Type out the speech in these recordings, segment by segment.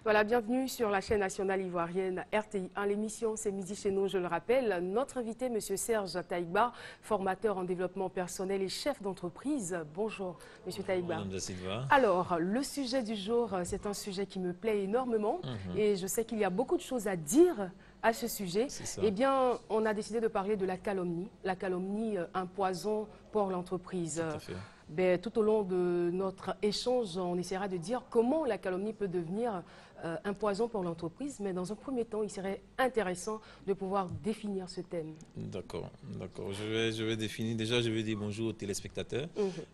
Voilà, bienvenue sur la chaîne nationale ivoirienne RTI1. L'émission, c'est Midi chez nous, je le rappelle. Notre invité, M. Serge Taïgba, formateur en développement personnel et chef d'entreprise. Bonjour, M. Taïgba. Madame Da Silva. Alors, le sujet du jour, c'est un sujet qui me plaît énormément et je sais qu'il y a beaucoup de choses à dire à ce sujet. Eh bien, on a décidé de parler de la calomnie. La calomnie, un poison pour l'entreprise. Tout à fait. Tout au long de notre échange, on essaiera de dire comment la calomnie peut devenir un poison pour l'entreprise. Mais dans un premier temps, il serait intéressant de pouvoir définir ce thème. D'accord, d'accord. Je vais définir. Déjà, je vais dire bonjour aux téléspectateurs.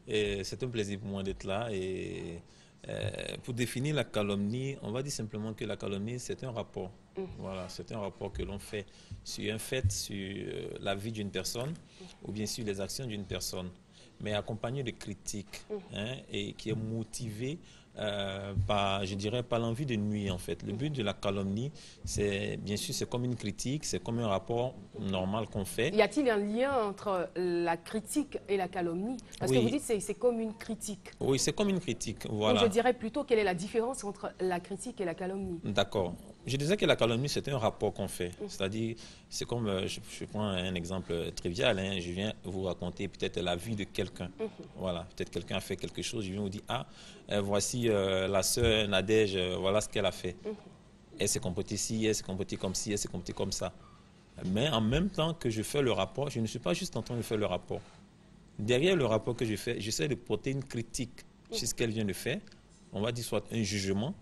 Et c'est un plaisir pour moi d'être là. Et pour définir la calomnie, on va dire simplement que la calomnie, c'est un rapport. Voilà, c'est un rapport que l'on fait sur un fait, sur la vie d'une personne ou bien sur les actions d'une personne, mais accompagné de critiques et qui est motivé par, je dirais, par l'envie de nuire en fait. Le but de la calomnie, c'est bien sûr, c'est comme une critique, c'est comme un rapport normal qu'on fait. Y a-t-il un lien entre la critique et la calomnie? Parce que vous dites que c'est comme une critique. Oui, c'est comme une critique, voilà. Donc je dirais plutôt quelle est la différence entre la critique et la calomnie. D'accord. Je disais que la calomnie, c'est un rapport qu'on fait. C'est-à-dire, c'est comme, je prends un exemple trivial, je viens vous raconter peut-être la vie de quelqu'un. Voilà, peut-être quelqu'un a fait quelque chose, je viens vous dire, voici la sœur Nadège, voilà ce qu'elle a fait. Elle s'est comportée ci, elle s'est comportée comme ci, elle s'est comportée comme ça. Mais en même temps que je fais le rapport, je ne suis pas juste en train de faire le rapport. Derrière le rapport que je fais, j'essaie de porter une critique sur ce qu'elle vient de faire. On va dire soit un jugement.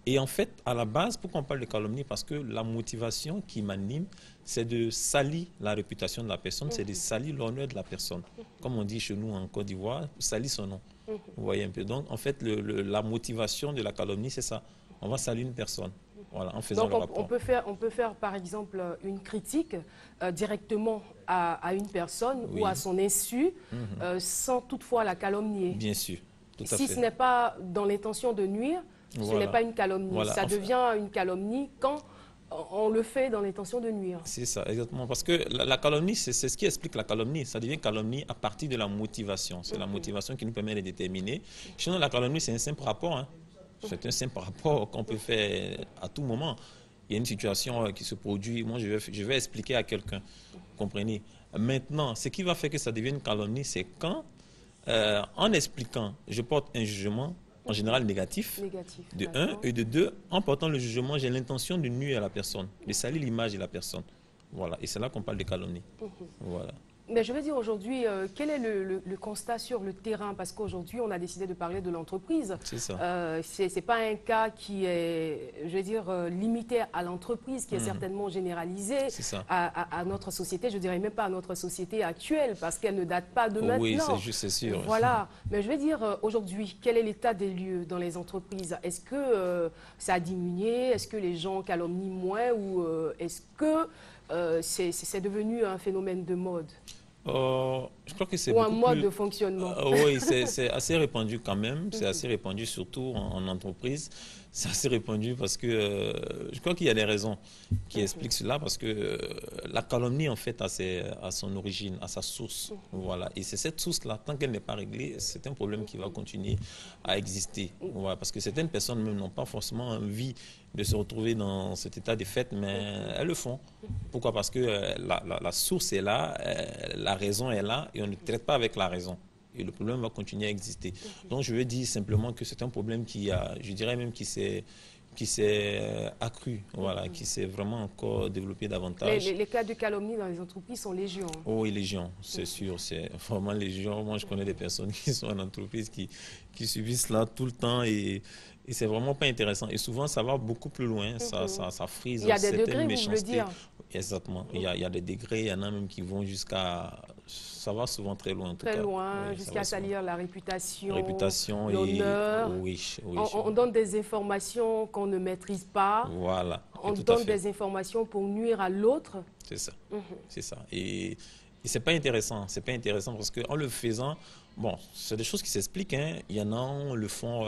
Et en fait, à la base, pourquoi on parle de calomnie? Parce que la motivation qui m'anime, c'est de salir la réputation de la personne, c'est de salir l'honneur de la personne. Comme on dit chez nous en Côte d'Ivoire, salir son nom. Vous voyez un peu. Donc, en fait, la motivation de la calomnie, c'est ça. On va salir une personne. Voilà, en faisant le rapport. On peut faire, par exemple, une critique directement à une personne ou à son insu, sans toutefois la calomnier. Bien sûr, tout à fait. Si ce n'est pas dans l'intention de nuire, ce n'est pas une calomnie. Voilà. Ça devient une calomnie quand on le fait dans l'intention de nuire. C'est ça, exactement. Parce que la calomnie, c'est ce qui explique la calomnie. Ça devient calomnie à partir de la motivation. C'est la motivation qui nous permet de déterminer. Sinon, la calomnie, c'est un simple rapport. C'est un simple rapport qu'on peut faire à tout moment. Il y a une situation qui se produit, moi je vais expliquer à quelqu'un, vous comprenez. Maintenant, ce qui va faire que ça devienne une calomnie, c'est quand, en expliquant, je porte un jugement, en général négatif, de un, et de deux, en portant le jugement, j'ai l'intention de nuire à la personne, de salir l'image de la personne. Voilà, et c'est là qu'on parle de calomnie. Voilà. Mais je veux dire aujourd'hui, quel est le constat sur le terrain? Parce qu'aujourd'hui, on a décidé de parler de l'entreprise. C'est ça. Ce n'est pas un cas qui est, je veux dire, limité à l'entreprise, qui est certainement généralisé à notre société. Je dirais même pas à notre société actuelle, parce qu'elle ne date pas de maintenant. Oui, c'est sûr. Voilà. Mais je veux dire, aujourd'hui, quel est l'état des lieux dans les entreprises? Est-ce que ça a diminué? Est-ce que les gens calomnient moins? Ou est-ce que c'est devenu un phénomène de mode? Je crois que c'est un mode de fonctionnement. Oui, c'est assez répandu quand même. C'est assez répandu, surtout en entreprise. C'est assez répandu parce que je crois qu'il y a des raisons qui expliquent cela. Parce que la calomnie, en fait, a son origine, a sa source. Voilà. Et c'est cette source-là, tant qu'elle n'est pas réglée, c'est un problème qui va continuer à exister. Voilà. Parce que certaines personnes même n'ont pas forcément envie de se retrouver dans cet état de fait, mais elles le font. Pourquoi? Parce que la source est là, la raison est là, et on ne traite pas avec la raison. Et le problème va continuer à exister. Donc je veux dire simplement que c'est un problème qui a, je dirais même qui s'est accru, voilà, qui s'est vraiment encore développé davantage. Les cas de calomnie dans les entreprises sont légion. Oh oui, légion, c'est sûr, c'est vraiment légion. Moi, je connais des personnes qui sont en entreprise qui subissent cela tout le temps et c'est vraiment pas intéressant. Et souvent, ça va beaucoup plus loin, ça frise. Il y a des degrés, vous voulez dire? Exactement, il y a des degrés, il y en a même qui vont jusqu'à... Ça va souvent très loin en tout cas. Très loin, jusqu'à salir la réputation, l'honneur. On donne des informations qu'on ne maitrise pas. Voilà. On donne des informations pour nuire à l'autre. C'est ça. C'est ça. Et c'est pas intéressant. C'est pas intéressant parce qu'en le faisant, bon, c'est des choses qui s'expliquent. Il y en a, le font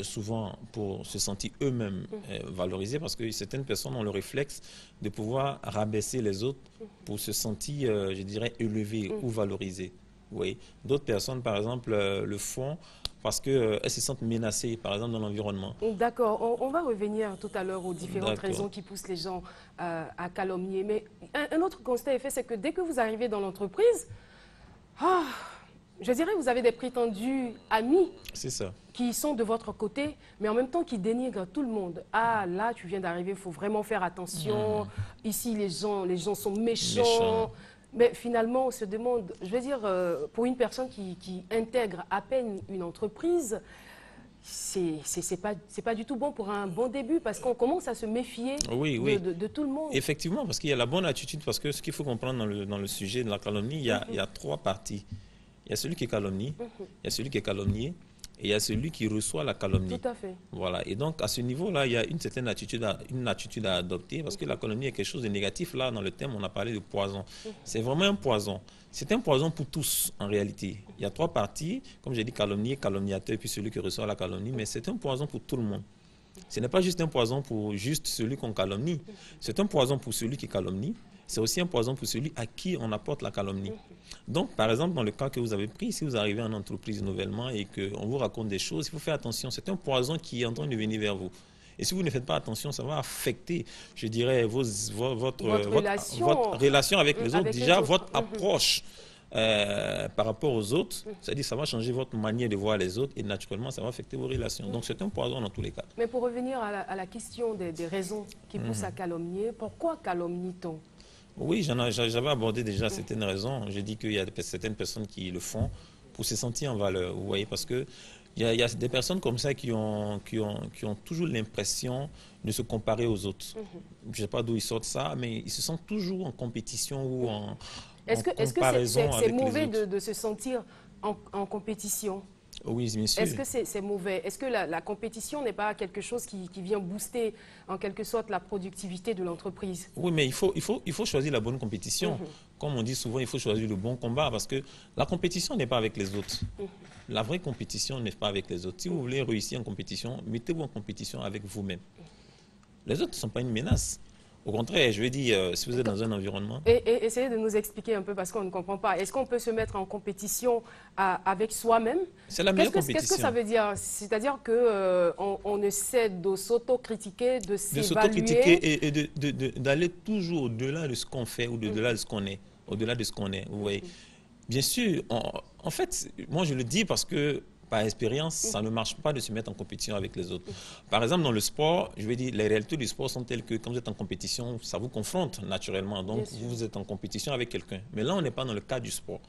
souvent pour se sentir eux-mêmes valorisés parce que certaines personnes ont le réflexe de pouvoir rabaisser les autres pour se sentir, je dirais, élevés ou valorisés. Oui. D'autres personnes, par exemple, le font parce qu'elles se sentent menacées, par exemple, dans l'environnement. D'accord, on va revenir tout à l'heure aux différentes raisons qui poussent les gens à calomnier. Mais un autre constat est fait, c'est que dès que vous arrivez dans l'entreprise, je dirais que vous avez des prétendus amis qui sont de votre côté, mais en même temps qui dénigrent tout le monde. Ah, là, tu viens d'arriver, il faut vraiment faire attention. Ici, les gens sont méchants. Mais finalement, on se demande, je veux dire, pour une personne qui intègre à peine une entreprise, c'est pas du tout bon pour un bon début, parce qu'on commence à se méfier de tout le monde. Effectivement, parce qu'il y a la bonne attitude, parce que ce qu'il faut comprendre dans le sujet de la calomnie, il y a trois parties. Il y a celui qui calomnie, il y a celui qui est calomnié, et il y a celui qui reçoit la calomnie. Tout à fait. Voilà. Et donc, à ce niveau-là, il y a une certaine attitude à adopter, parce que la calomnie est quelque chose de négatif. Là, dans le thème, on a parlé de poison. C'est vraiment un poison. C'est un poison pour tous, en réalité. Il y a trois parties, comme j'ai dit, calomnier, calomniateur, puis celui qui reçoit la calomnie, mais c'est un poison pour tout le monde. Ce n'est pas juste un poison pour juste celui qu'on calomnie. C'est un poison pour celui qui calomnie. C'est aussi un poison pour celui à qui on apporte la calomnie. Donc, par exemple, dans le cas que vous avez pris, si vous arrivez en entreprise nouvellement et qu'on vous raconte des choses, il faut faire attention. C'est un poison qui est en train de venir vers vous. Et si vous ne faites pas attention, ça va affecter, je dirais, votre relation avec les autres. Déjà, votre approche par rapport aux autres, c'est-à-dire ça va changer votre manière de voir les autres et naturellement, ça va affecter vos relations. Donc, c'est un poison dans tous les cas. Mais pour revenir à la question des raisons qui poussent à calomnier, pourquoi calomnie-t-on? Oui, j'avais abordé déjà certaines raisons. J'ai dit qu'il y a certaines personnes qui le font pour se sentir en valeur. Vous voyez, parce que il y a des personnes comme ça qui ont toujours l'impression de se comparer aux autres. Je ne sais pas d'où ils sortent ça, mais ils se sentent toujours en compétition ou en comparaison avec les autres. Est-ce que c'est mauvais de se sentir en compétition? Oui, bien sûr. Est-ce que c'est mauvais? Est-ce que la compétition n'est pas quelque chose qui vient booster en quelque sorte la productivité de l'entreprise? Oui, mais il faut choisir la bonne compétition. Comme on dit souvent, il faut choisir le bon combat parce que la compétition n'est pas avec les autres. La vraie compétition n'est pas avec les autres. Si vous voulez réussir en compétition, mettez-vous en compétition avec vous-même. Les autres ne sont pas une menace. Au contraire, je veux dire, si vous êtes dans un environnement... Et essayez de nous expliquer un peu parce qu'on ne comprend pas. Est-ce qu'on peut se mettre en compétition avec soi-même? C'est la meilleure compétition. Qu'est-ce que ça veut dire? C'est-à-dire qu'on essaie de s'auto-critiquer, de s'évaluer... De s'auto-critiquer et d'aller toujours au-delà de ce qu'on fait ou au-delà de ce qu'on est. Au-delà de ce qu'on est, vous voyez. Bien sûr, en fait, moi je le dis parce que par expérience, ça ne marche pas de se mettre en compétition avec les autres. Par exemple, dans le sport, je vais dire, les réalités du sport sont telles que quand vous êtes en compétition, ça vous confronte naturellement. Donc, vous êtes en compétition avec quelqu'un. Mais là, on n'est pas dans le cadre du sport.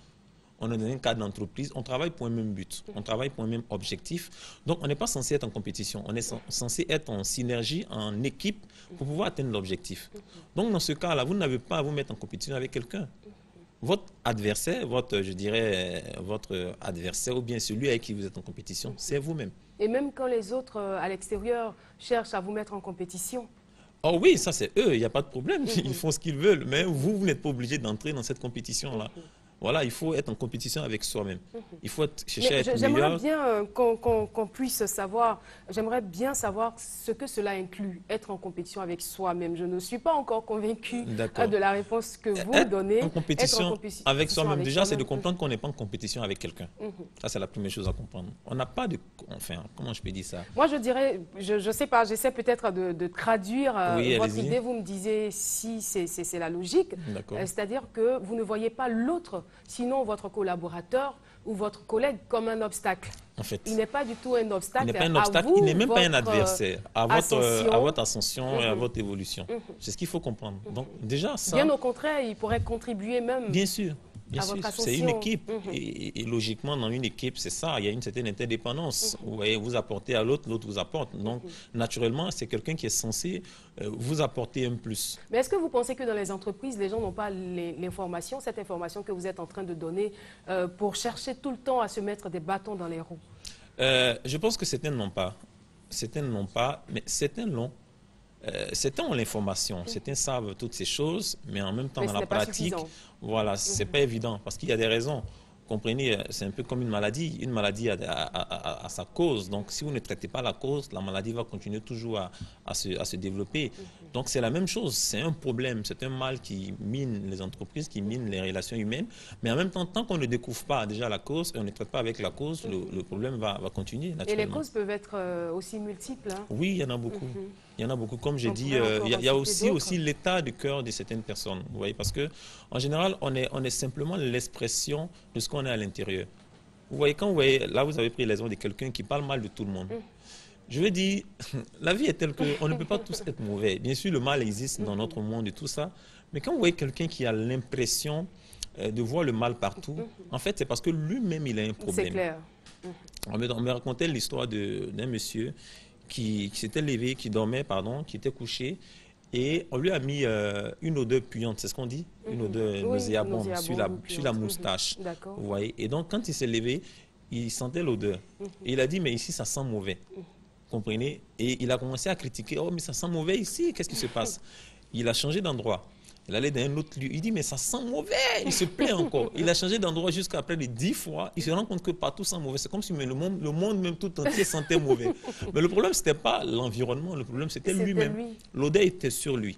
On est dans un cadre d'entreprise. On travaille pour un même but. On travaille pour un même objectif. Donc, on n'est pas censé être en compétition. On est censé être en synergie, en équipe pour pouvoir atteindre l'objectif. Donc, dans ce cas-là, vous n'avez pas à vous mettre en compétition avec quelqu'un. Votre adversaire, je dirais, votre adversaire ou bien celui avec qui vous êtes en compétition, c'est vous-même. Et même quand les autres à l'extérieur cherchent à vous mettre en compétition? Oh oui, ça c'est eux, il n'y a pas de problème, ils font ce qu'ils veulent, mais vous n'êtes pas obligé d'entrer dans cette compétition-là. Voilà, il faut être en compétition avec soi-même. Il faut chercher à être meilleur. J'aimerais bien qu'on puisse savoir, j'aimerais bien savoir ce que cela inclut, être en compétition avec soi-même. Je ne suis pas encore convaincue de la réponse que vous donnez. En compétition avec soi-même, déjà, c'est de comprendre qu'on n'est pas en compétition avec quelqu'un. Ça, c'est la première chose à comprendre. On n'a pas de... Enfin, comment je peux dire ça? Moi, je dirais, je ne sais pas, j'essaie peut-être de traduire votre idée. Vous me disiez si c'est la logique. C'est-à-dire que vous ne voyez pas l'autre, sinon votre collaborateur ou votre collègue, comme un obstacle. En fait, il n'est pas du tout un obstacle. Il n'est pas un obstacle, il n'est même pas un adversaire à votre ascension et à votre évolution. C'est ce qu'il faut comprendre. Donc, déjà, ça... Bien au contraire, il pourrait contribuer même. Bien sûr. Bien sûr, c'est une équipe. Et logiquement, dans une équipe, c'est ça, il y a une certaine interdépendance. Vous voyez, vous apportez à l'autre, l'autre vous apporte. Donc, naturellement, c'est quelqu'un qui est censé vous apporter un plus. Mais est-ce que vous pensez que dans les entreprises, les gens n'ont pas l'information, cette information que vous êtes en train de donner, pour chercher tout le temps à se mettre des bâtons dans les roues? Je pense que certains n'ont pas. Certains n'ont pas, mais certains l'ont. Certains ont l'information, certains savent toutes ces choses, mais en même temps, dans la pratique, voilà, c'est pas évident parce qu'il y a des raisons. Comprenez, c'est un peu comme une maladie. Une maladie a sa cause. Donc, si vous ne traitez pas la cause, la maladie va continuer toujours à se développer. Donc, c'est la même chose. C'est un problème. C'est un mal qui mine les entreprises, qui mine les relations humaines. Mais en même temps, tant qu'on ne découvre pas déjà la cause et on ne traite pas avec la cause, le problème va continuer naturellement. Et les causes peuvent être aussi multiples. Hein. Oui, il y en a beaucoup. Il y en a beaucoup. Comme j'ai dit, il y a aussi l'état de cœur de certaines personnes. Vous voyez, parce que en général, on est simplement l'expression de ce qu'on est à l'intérieur. Vous voyez, quand vous voyez, là, vous avez pris l'exemple de quelqu'un qui parle mal de tout le monde. Je veux dire, la vie est telle qu'on ne peut pas tous être mauvais. Bien sûr, le mal existe dans notre monde et tout ça. Mais quand vous voyez quelqu'un qui a l'impression de voir le mal partout, en fait, c'est parce que lui-même, il a un problème. C'est clair. On me racontait l'histoire d'un monsieur qui s'était levé, qui dormait, pardon, qui était couché. Et on lui a mis une odeur puante, c'est ce qu'on dit, une odeur nauséabonde sur la moustache. Vous voyez. Et donc, quand il s'est levé, il sentait l'odeur. Et il a dit, mais ici, ça sent mauvais. Comprenez? Et il a commencé à critiquer, oh, mais ça sent mauvais ici, qu'est-ce qui se passe? Il a changé d'endroit. Il allait dans un autre lieu. Il dit, mais ça sent mauvais. Il se plaint encore. Il a changé d'endroit jusqu'à près de 10 fois. Il se rend compte que partout sent mauvais. C'est comme si le monde même tout entier sentait mauvais. Mais le problème, ce n'était pas l'environnement. Le problème, c'était lui-même. L'odeur était sur lui.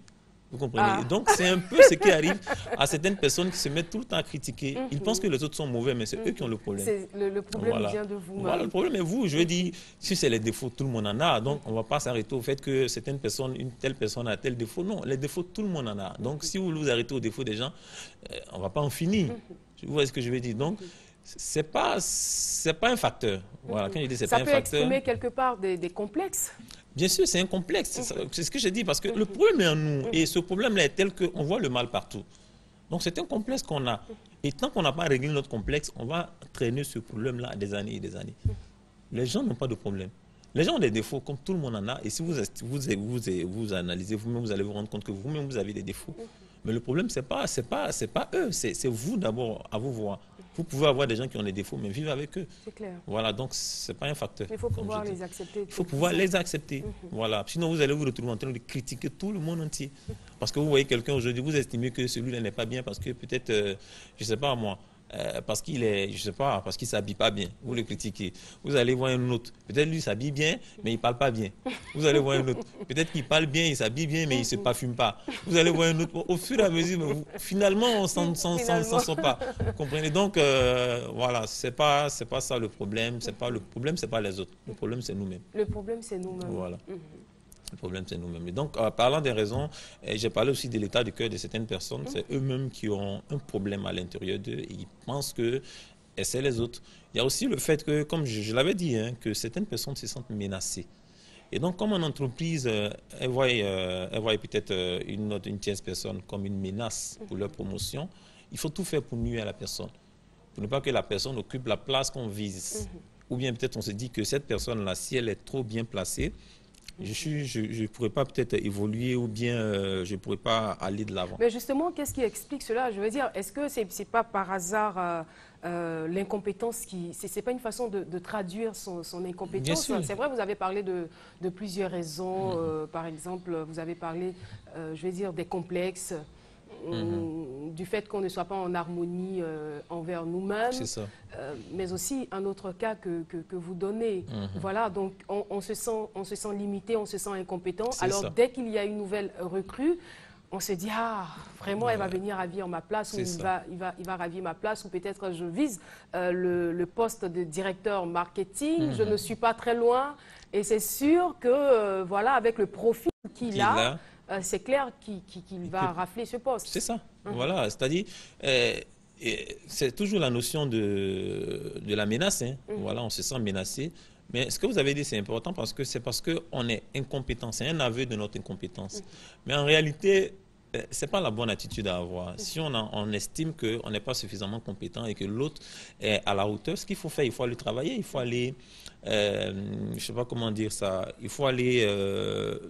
Vous comprenez? Donc, c'est un peu ce qui arrive à certaines personnes qui se mettent tout le temps à critiquer. Ils pensent que les autres sont mauvais, mais c'est eux qui ont le problème. Le problème vient de vous. Voilà, le problème est vous. Je veux dire, si c'est les défauts, tout le monde en a. Donc, on ne va pas s'arrêter au fait que certaines personnes, une telle personne a tel défaut. Non, les défauts, tout le monde en a. Donc, si vous vous arrêtez aux défauts des gens, on ne va pas en finir. Vous voyez ce que je veux dire? Donc, c'est pas un facteur. Voilà, quand je dis c'est pas un facteur. Ça peut exprimer quelque part des complexes. Bien sûr, c'est un complexe. C'est ce que je dis parce que le problème est en nous. Et ce problème-là est tel qu'on voit le mal partout. Donc, c'est un complexe qu'on a. Et tant qu'on n'a pas réglé notre complexe, on va traîner ce problème-là des années et des années. Les gens n'ont pas de problème. Les gens ont des défauts comme tout le monde en a. Et si vous analysez vous-même, vous allez vous rendre compte que vous-même, vous avez des défauts. Mais le problème, c'est pas eux. C'est vous d'abord à vous voir. Vous pouvez avoir des gens qui ont des défauts, mais vivre avec eux. C'est clair. Voilà, donc ce n'est pas un facteur. Il faut pouvoir les accepter. Il faut pouvoir les accepter. Voilà. Sinon, vous allez vous retrouver en train de critiquer tout le monde entier. Parce que vous voyez quelqu'un aujourd'hui, vous estimez que celui-là n'est pas bien parce que peut-être, je ne sais pas moi, parce qu'il est, je sais pas, parce qu'il ne s'habille pas bien. Vous le critiquez. Vous allez voir un autre. Peut-être lui s'habille bien, mais il ne parle pas bien. Vous allez voir un autre. Peut-être qu'il parle bien, il s'habille bien, mais il ne se parfume pas. Vous allez voir un autre. Au fur et à mesure, finalement, on s'en sort pas. Vous comprenez? Donc, voilà, c'est pas ça le problème. Le problème, ce n'est pas les autres. Le problème, c'est nous-mêmes. Le problème, c'est nous-mêmes. Voilà. Le problème, c'est nous-mêmes. Et donc, parlant des raisons, j'ai parlé aussi de l'état du cœur de certaines personnes. C'est eux-mêmes qui ont un problème à l'intérieur d'eux et ils pensent que c'est les autres. Il y a aussi le fait que, comme je l'avais dit, hein, que certaines personnes se sentent menacées. Et donc, comme en entreprise, elles voient peut-être une tierce personne comme une menace pour leur promotion, il faut tout faire pour nuire à la personne. Pour ne pas que la personne occupe la place qu'on vise. Ou bien peut-être on se dit que cette personne-là, si elle est trop bien placée, je ne pourrais pas peut-être évoluer ou bien je ne pourrais pas aller de l'avant. Mais justement, qu'est-ce qui explique cela? Je veux dire, est-ce que ce n'est pas par hasard l'incompétence qui... Ce n'est pas une façon de traduire son incompétence? C'est vrai, vous avez parlé de plusieurs raisons. Par exemple, vous avez parlé, je vais dire, des complexes. Du fait qu'on ne soit pas en harmonie envers nous-mêmes, mais aussi un autre cas que vous donnez. Voilà, donc on se sent limité, on se sent incompétent. Alors dès qu'il y a une nouvelle recrue, on se dit, ah, vraiment, elle va venir ravir ma place, ou il va ravir ma place, ou peut-être je vise le poste de directeur marketing, je ne suis pas très loin, et c'est sûr que, voilà, avec le profil qu'il a, c'est clair qu'il va rafler ce poste. C'est ça, voilà, c'est-à-dire, c'est toujours la notion de la menace, hein. Voilà, on se sent menacé. Mais ce que vous avez dit, c'est important parce qu'on est incompétent, c'est un aveu de notre incompétence. Mais en réalité, ce n'est pas la bonne attitude à avoir. Si on estime qu'on n'est pas suffisamment compétent et que l'autre est à la hauteur, ce qu'il faut faire, il faut aller travailler, il faut aller, je ne sais pas comment dire ça, il faut aller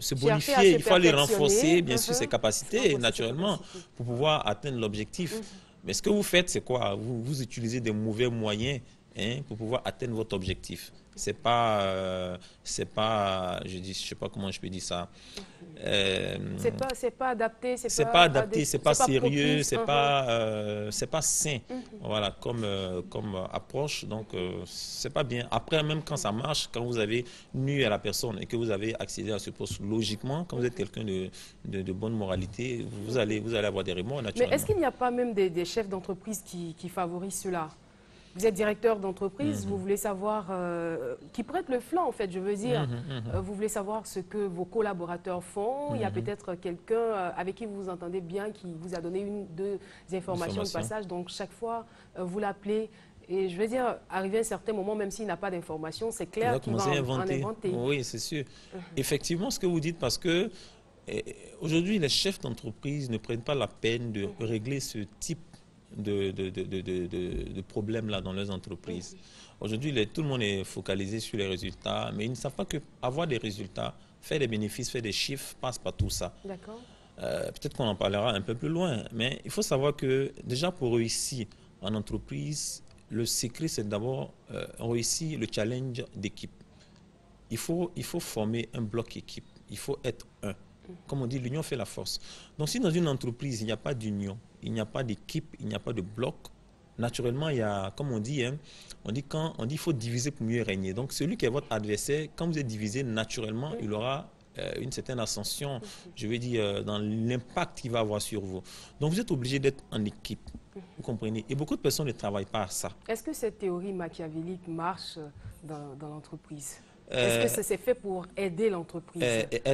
se bonifier, il faut aller renforcer, bien sûr, ses capacités, naturellement, pour pouvoir atteindre l'objectif. Mais ce que vous faites, c'est quoi? Vous utilisez des mauvais moyens hein, pour pouvoir atteindre votre objectif. C'est pas, je sais pas comment je peux dire ça. C'est pas adapté, C'est pas adapté, c'est pas sérieux, propice. c'est pas sain, voilà, comme approche. Donc, c'est pas bien. Après, même quand ça marche, quand vous avez nu à la personne et que vous avez accédé à ce poste, logiquement, quand vous êtes quelqu'un de bonne moralité, vous allez avoir des remords, naturellement. Mais est-ce qu'il n'y a pas même des chefs d'entreprise qui favorisent cela? Vous êtes directeur d'entreprise, vous voulez savoir, qui prête le flanc en fait, je veux dire, vous voulez savoir ce que vos collaborateurs font, il y a peut-être quelqu'un avec qui vous vous entendez bien, qui vous a donné une, deux informations de passage, donc chaque fois vous l'appelez et je veux dire, arrivé à un certain moment, même s'il n'a pas d'informations, c'est clair qu'il va en inventer. Oui, c'est sûr. Effectivement, ce que vous dites, parce que aujourd'hui, les chefs d'entreprise ne prennent pas la peine de régler ce type de problèmes-là dans leurs entreprises. Aujourd'hui, tout le monde est focalisé sur les résultats, mais ils ne savent pas qu'avoir des résultats, faire des bénéfices, faire des chiffres, passe par tout ça. D'accord. Peut-être qu'on en parlera un peu plus loin, mais il faut savoir que déjà pour réussir en entreprise, le secret c'est d'abord réussir le challenge d'équipe. Il faut former un bloc équipe, il faut être un. Comme on dit, l'union fait la force. Donc si dans une entreprise, il n'y a pas d'union, il n'y a pas d'équipe, il n'y a pas de bloc, naturellement, il y a, comme on dit qu'il faut diviser pour mieux régner. Donc celui qui est votre adversaire, quand vous êtes divisé, naturellement, il aura une certaine ascension, je veux dire, dans l'impact qu'il va avoir sur vous. Donc vous êtes obligé d'être en équipe, vous comprenez. Et beaucoup de personnes ne travaillent pas à ça. Est-ce que cette théorie machiavélique marche dans l'entreprise? Est-ce que c'est fait pour aider l'entreprise,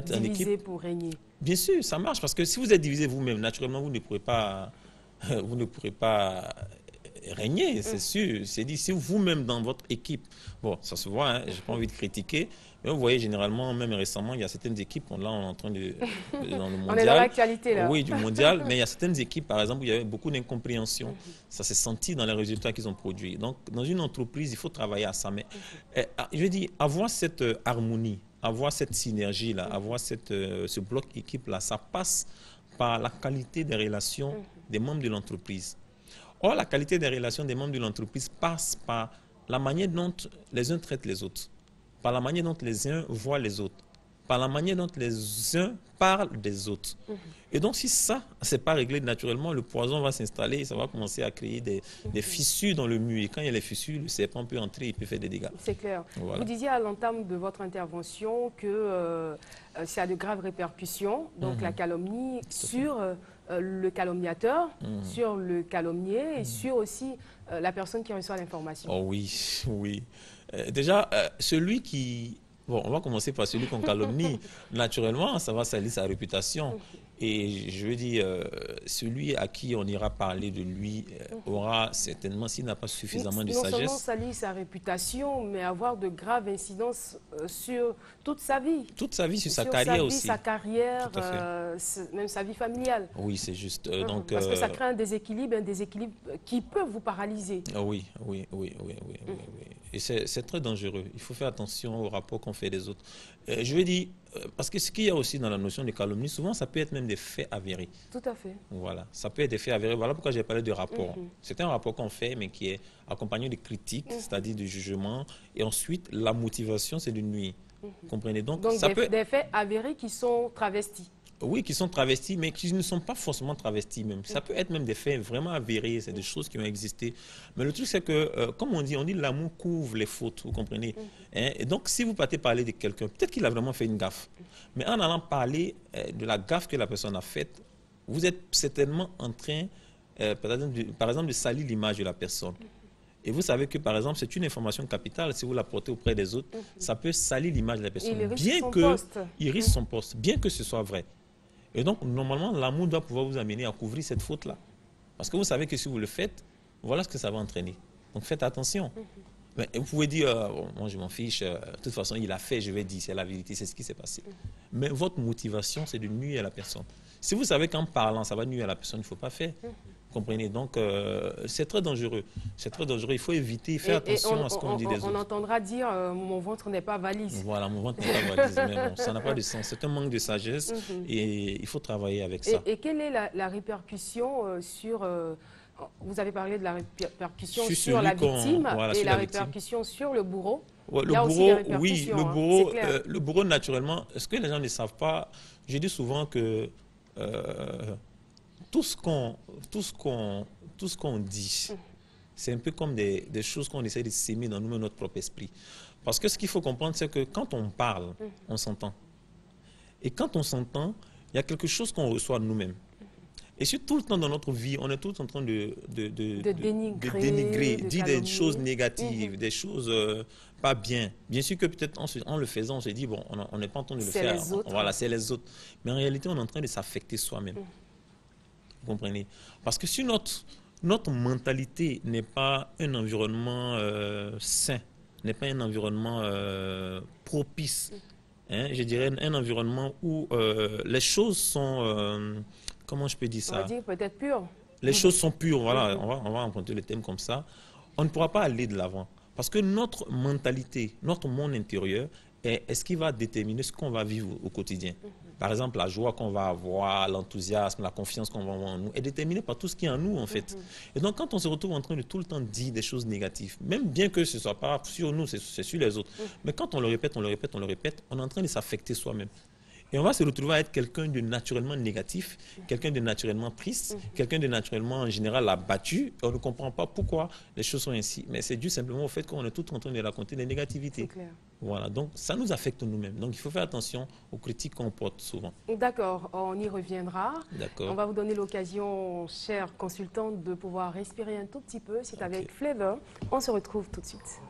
diviser pour régner? Bien sûr, ça marche, parce que si vous êtes divisé vous-même, naturellement, vous ne pourrez pas régner, c'est sûr. C'est dit, si vous-même dans votre équipe, bon, ça se voit, hein, je n'ai pas envie de critiquer, mais vous voyez, généralement, même récemment, il y a certaines équipes, là, on est en train de, dans le mondial. On est dans l'actualité, là. Oui, du mondial, mais il y a certaines équipes, par exemple, où il y avait beaucoup d'incompréhension. Ça s'est senti dans les résultats qu'ils ont produits. Donc, dans une entreprise, il faut travailler à ça. Mais, je veux dire, avoir cette harmonie, avoir cette synergie-là, avoir ce bloc équipe-là, ça passe par la qualité des relations des membres de l'entreprise. Or, la qualité des relations des membres de l'entreprise passe par la manière dont les uns traitent les autres, par la manière dont les uns voient les autres, par la manière dont les uns parlent des autres. Et donc, si ça, c'est pas réglé naturellement, le poison va s'installer et ça va commencer à créer des fissures dans le mur. Et quand il y a les fissures, le serpent peut entrer et peut faire des dégâts. C'est clair. Voilà. Vous disiez à l'entame de votre intervention que ça a de graves répercussions, donc la calomnie sur le calomniateur, sur le calomnié et sur aussi la personne qui reçoit l'information. Oh oui, oui. Déjà, celui qui... Bon, on va commencer par celui qu'on calomnie. Naturellement, ça va salir sa réputation. Et je veux dire, celui à qui on ira parler de lui aura certainement, s'il n'a pas suffisamment de sagesse... Non seulement salir sa réputation, mais avoir de graves incidences sur toute sa vie. Toute sa vie, sur sa carrière aussi. Sa carrière, même sa vie familiale. Oui, c'est juste. Donc, parce que ça crée un déséquilibre qui peut vous paralyser. Oui. Et c'est très dangereux. Il faut faire attention aux rapports qu'on fait des autres. Je veux dire, parce que ce qu'il y a aussi dans la notion de calomnie, souvent ça peut être même des faits avérés. Tout à fait. Voilà, ça peut être des faits avérés. Voilà pourquoi j'ai parlé de rapport. C'est un rapport qu'on fait, mais qui est accompagné de critiques, c'est-à-dire de jugements. Et ensuite, la motivation, c'est de nuire. Vous comprenez? Donc ça peut... des faits avérés qui sont travestis. Oui, qui sont travestis, mais qui ne sont pas forcément travestis même. Ça peut être même des faits vraiment avérés, c'est des choses qui ont existé. Mais le truc, c'est que, comme on dit l'amour couvre les fautes, vous comprenez? Et donc, si vous partez parler de quelqu'un, peut-être qu'il a vraiment fait une gaffe. Mais en allant parler de la gaffe que la personne a faite, vous êtes certainement en train, par exemple, de salir l'image de la personne. Et vous savez que, par exemple, c'est une information capitale. Si vous la portez auprès des autres, ça peut salir l'image de la personne. Il risque son poste, bien que ce soit vrai. Et donc, normalement, l'amour doit pouvoir vous amener à couvrir cette faute-là. Parce que vous savez que si vous le faites, voilà ce que ça va entraîner. Donc, faites attention. Mais vous pouvez dire, moi, je m'en fiche, de toute façon, il a fait, je vais dire, c'est la vérité, c'est ce qui s'est passé. Mais votre motivation, c'est de nuire à la personne. Si vous savez qu'en parlant, ça va nuire à la personne, il ne faut pas faire. Vous comprenez? Donc, c'est très dangereux. C'est très dangereux. Il faut éviter, faire attention à ce qu'on dit des autres. On entendra dire, mon ventre n'est pas valise. Voilà, mon ventre n'est pas valise. Mais bon, ça n'a pas de sens. C'est un manque de sagesse et il faut travailler avec ça. Et quelle est la répercussion sur Vous avez parlé de la répercussion Je suis sur la victime voilà, et sur la victime. répercussion sur le bourreau. Ouais, Il y a aussi des répercussions, le bourreau, naturellement, ce que les gens ne savent pas, je dis souvent que tout ce qu'on dit, c'est un peu comme des choses qu'on essaie de s'aimer dans nous-mêmes, notre propre esprit. Parce que ce qu'il faut comprendre, c'est que quand on parle, on s'entend. Et quand on s'entend, il y a quelque chose qu'on reçoit de nous-mêmes. Et si tout le temps dans notre vie, on est tout en train de dénigrer, dire des choses négatives, des choses pas bien. Bien sûr que peut-être en le faisant, on se dit, bon, on n'est pas en train de le faire. Voilà, c'est les autres. Mais en réalité, on est en train de s'affecter soi-même. Vous comprenez? Parce que si notre mentalité n'est pas un environnement sain, n'est pas un environnement propice, hein, je dirais un environnement où les choses sont... comment je peux dire ça? On va dire peut-être pures. Les choses sont pures, voilà, on va emprunter le thème comme ça. On ne pourra pas aller de l'avant. Parce que notre mentalité, notre monde intérieur, est ce qui va déterminer ce qu'on va vivre au quotidien. Par exemple, la joie qu'on va avoir, l'enthousiasme, la confiance qu'on va avoir en nous, est déterminée par tout ce qui est en nous, en fait. Et donc, quand on se retrouve en train de tout le temps dire des choses négatives, même bien que ce ne soit pas sur nous, c'est sur les autres, mais quand on le répète, on le répète, on le répète, on est en train de s'affecter soi-même. Et on va se retrouver à être quelqu'un de naturellement négatif, quelqu'un de naturellement triste, quelqu'un de naturellement, en général, abattu. On ne comprend pas pourquoi les choses sont ainsi. Mais c'est dû simplement au fait qu'on est tout en train de raconter des négativités. C'est clair. Voilà, donc ça nous affecte nous-mêmes. Donc il faut faire attention aux critiques qu'on porte souvent. D'accord, on y reviendra. D'accord. On va vous donner l'occasion, chère consultante, de pouvoir respirer un tout petit peu. C'est avec Flavor. On se retrouve tout de suite.